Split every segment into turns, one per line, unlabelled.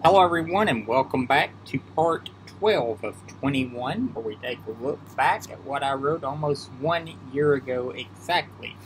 Hello, everyone, and welcome back to part 12 of 21, where we take a look back at what I wrote almost 1 year ago exactly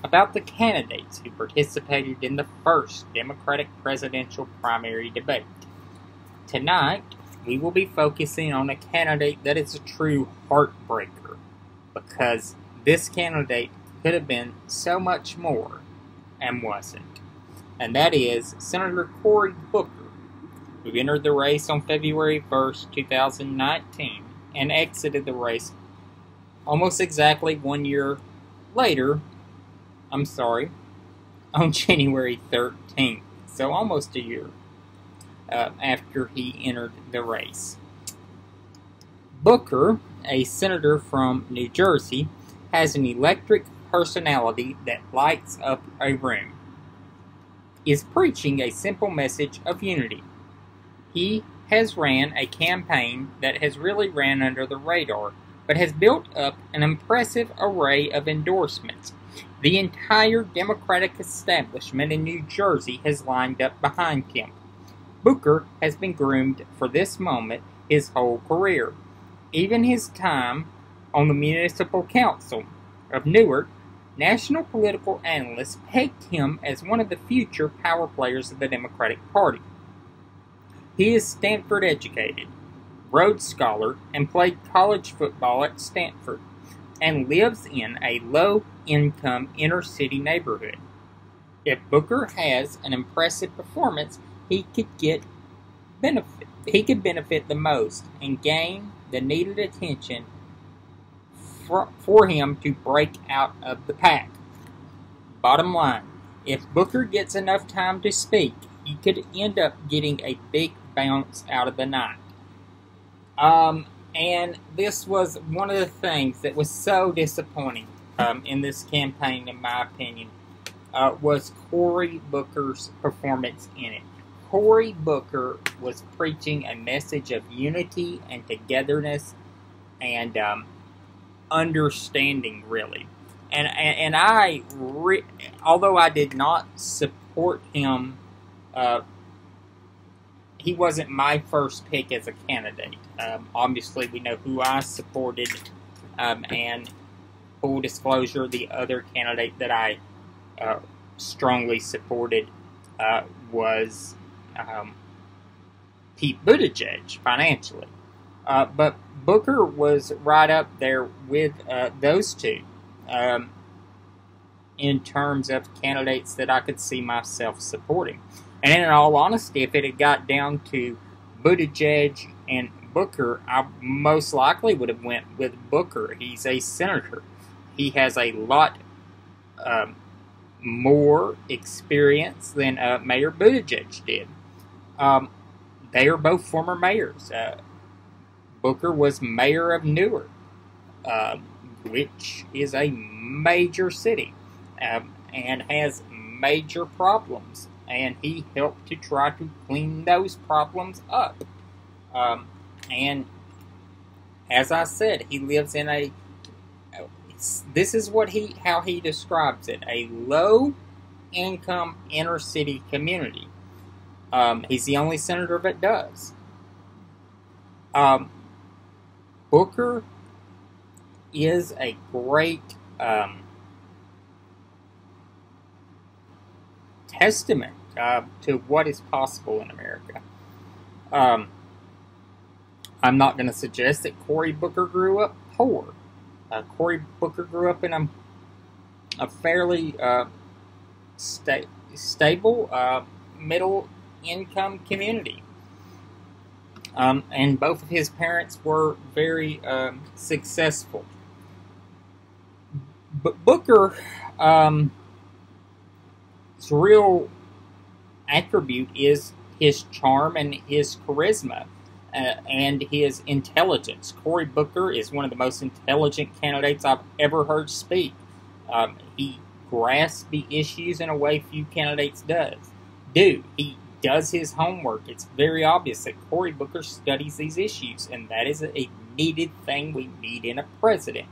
about the candidates who participated in the first Democratic presidential primary debate. Tonight, we will be focusing on a candidate that is a true heartbreaker, because this candidate could have been so much more and wasn't. And that is Senator Cory Booker, who entered the race on February 1st, 2019, and exited the race almost exactly 1 year later, on January 13th, so almost a year after he entered the race. Booker, a senator from New Jersey, has an electric personality that lights up a room, is preaching a simple message of unity. He has ran a campaign that has really ran under the radar, but has built up an impressive array of endorsements. The entire Democratic establishment in New Jersey has lined up behind him. Booker has been groomed for this moment his whole career. Even his time on the Municipal Council of Newark, national political analysts pegged him as one of the future power players of the Democratic Party. He is Stanford educated, Rhodes Scholar, and played college football at Stanford, and lives in a low-income inner-city neighborhood. If Booker has an impressive performance, he could benefit the most and gain the needed attention for him to break out of the pack. Bottom line, if Booker gets enough time to speak, he could end up getting a big bounce out of the night. And this was one of the things that was so disappointing in this campaign, in my opinion, was Cory Booker's performance in it. Cory Booker was preaching a message of unity and togetherness and understanding, really. And although I did not support him, he wasn't my first pick as a candidate. Obviously, we know who I supported, and full disclosure, the other candidate that I strongly supported was Pete Buttigieg financially. But Booker was right up there with those two in terms of candidates that I could see myself supporting. And in all honesty, if it had got down to Buttigieg and Booker, I most likely would have went with Booker. He's a senator. He has a lot more experience than Mayor Buttigieg did. They are both former mayors. Booker was mayor of Newark, which is a major city and has major problems. And he helped to try to clean those problems up. And as I said, he lives in this is how he describes it, a low-income inner-city community. He's the only senator that does. Booker is a great testament to what is possible in America. I'm not going to suggest that Cory Booker grew up poor. Cory Booker grew up in a fairly stable middle-income community. And both of his parents were very successful. But Booker, his real attribute is his charm and his charisma and his intelligence. Cory Booker is one of the most intelligent candidates I've ever heard speak. He grasps the issues in a way few candidates do. He does his homework. It's very obvious that Cory Booker studies these issues, and that is a needed thing we need in a president.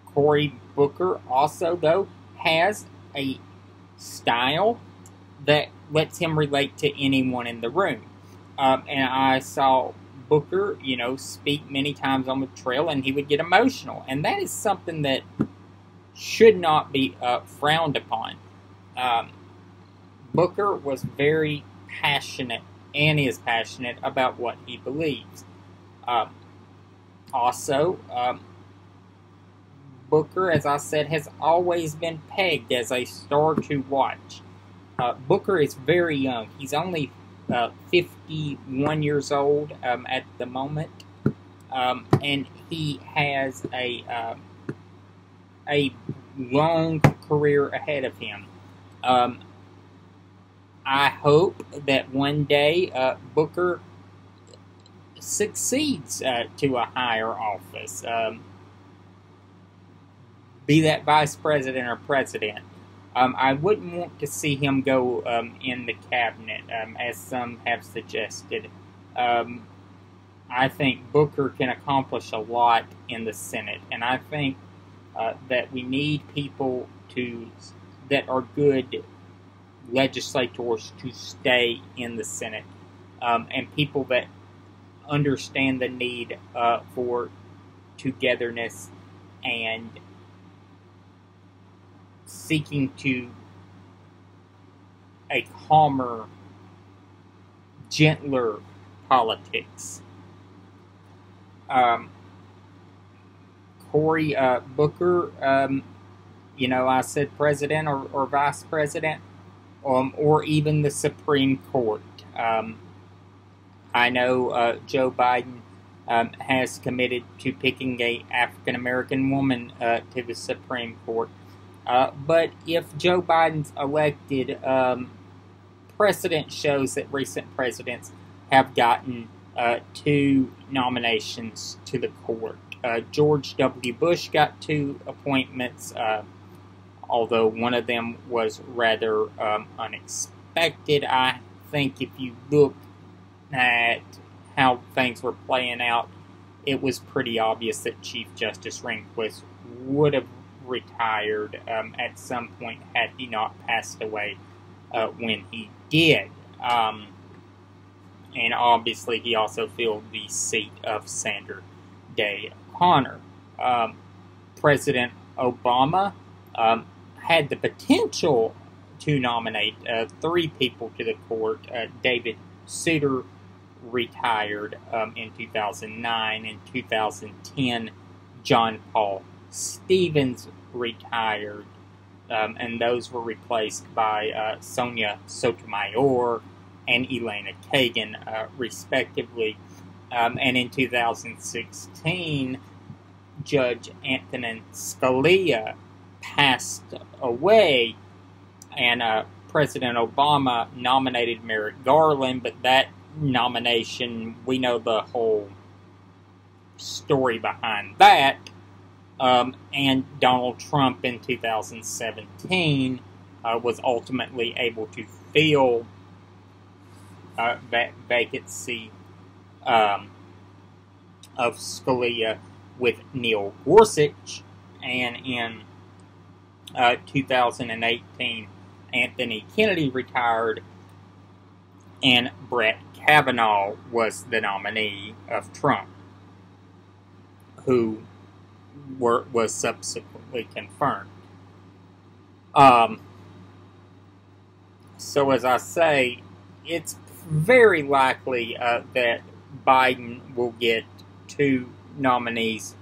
Cory Booker also, though, has a style that lets him relate to anyone in the room. And I saw Booker, speak many times on the trail, and he would get emotional. And that is something that should not be frowned upon. Booker was very passionate, and is passionate about what he believes. Also, Booker, as I said, has always been pegged as a star to watch. Booker is very young. He's only 51 years old at the moment, and he has a long career ahead of him. I hope that one day Booker succeeds to a higher office, be that vice president or president. I wouldn't want to see him go in the cabinet, as some have suggested. I think Booker can accomplish a lot in the Senate, and I think that we need people that are good legislators to stay in the Senate, and people that understand the need for togetherness and seeking to a calmer, gentler politics. Cory Booker, I said president or vice president, or even the Supreme Court. I know Joe Biden has committed to picking a African-American woman to the Supreme Court. But if Joe Biden's elected, precedent shows that recent presidents have gotten 2 nominations to the court. George W. Bush got 2 appointments, although one of them was rather unexpected. I think if you look at how things were playing out, it was pretty obvious that Chief Justice Rehnquist would have retired at some point had he not passed away when he did. And obviously he also filled the seat of Sandra Day O'Connor. President Obama had the potential to nominate 3 people to the court. David Souter retired in 2009. In 2010, John Paul Stevens retired, and those were replaced by Sonia Sotomayor and Elena Kagan, respectively. And in 2016, Judge Antonin Scalia passed away, and President Obama nominated Merrick Garland, but that nomination, we know the whole story behind that. And Donald Trump in 2017 was ultimately able to fill that vacancy of Scalia with Neil Gorsuch, and in 2018 Anthony Kennedy retired, and Brett Kavanaugh was the nominee of Trump, who was subsequently confirmed. So as I say, it's very likely that Biden will get 2 nominees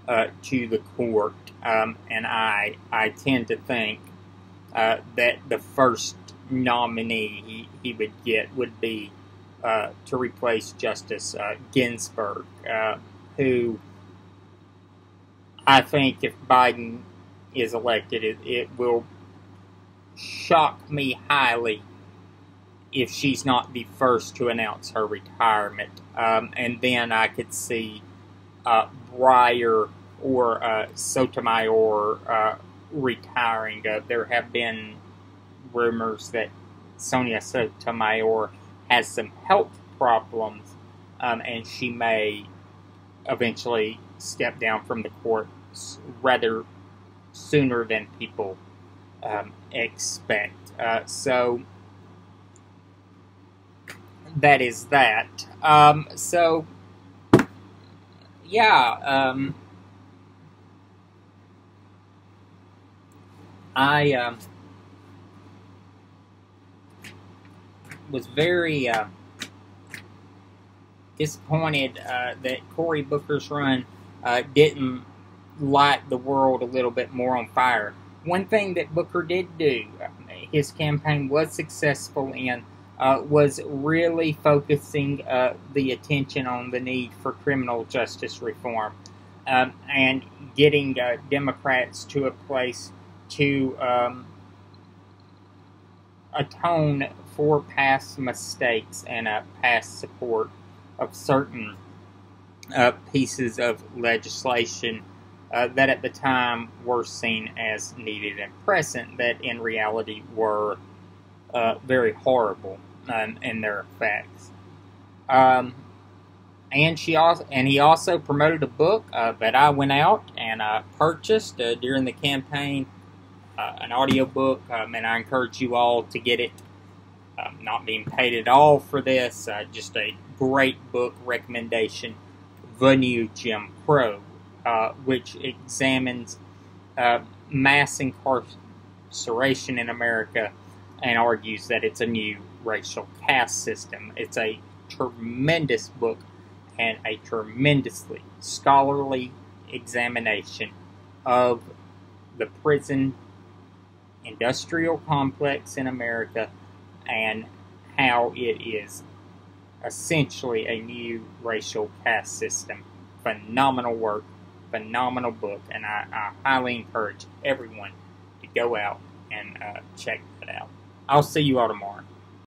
to the court, and I tend to think that the first nominee he would get would be to replace Justice Ginsburg, who I think if Biden is elected, it will shock me highly if she's not the first to announce her retirement. And then I could see Breyer or Sotomayor retiring. There have been rumors that Sonia Sotomayor has some health problems, and she may eventually step down from the court rather sooner than people expect. So that is that. So, yeah, I was very disappointed that Cory Booker's run didn't light the world a little bit more on fire. One thing that Booker did do, his campaign was successful in, was really focusing the attention on the need for criminal justice reform, and getting Democrats to a place to atone for past mistakes and past support of certain pieces of legislation that at the time were seen as needed and present, that in reality were very horrible in their effects. And he also promoted a book that I went out and purchased during the campaign, an audiobook, and I encourage you all to get it. Not being paid at all for this, just a great book recommendation, The New Jim Crow, which examines mass incarceration in America and argues that it's a new racial caste system. It's a tremendous book and a tremendously scholarly examination of the prison industrial complex in America and how it is essentially a new racial caste system. Phenomenal work, phenomenal book, and I highly encourage everyone to go out and check that out. I'll see you all tomorrow.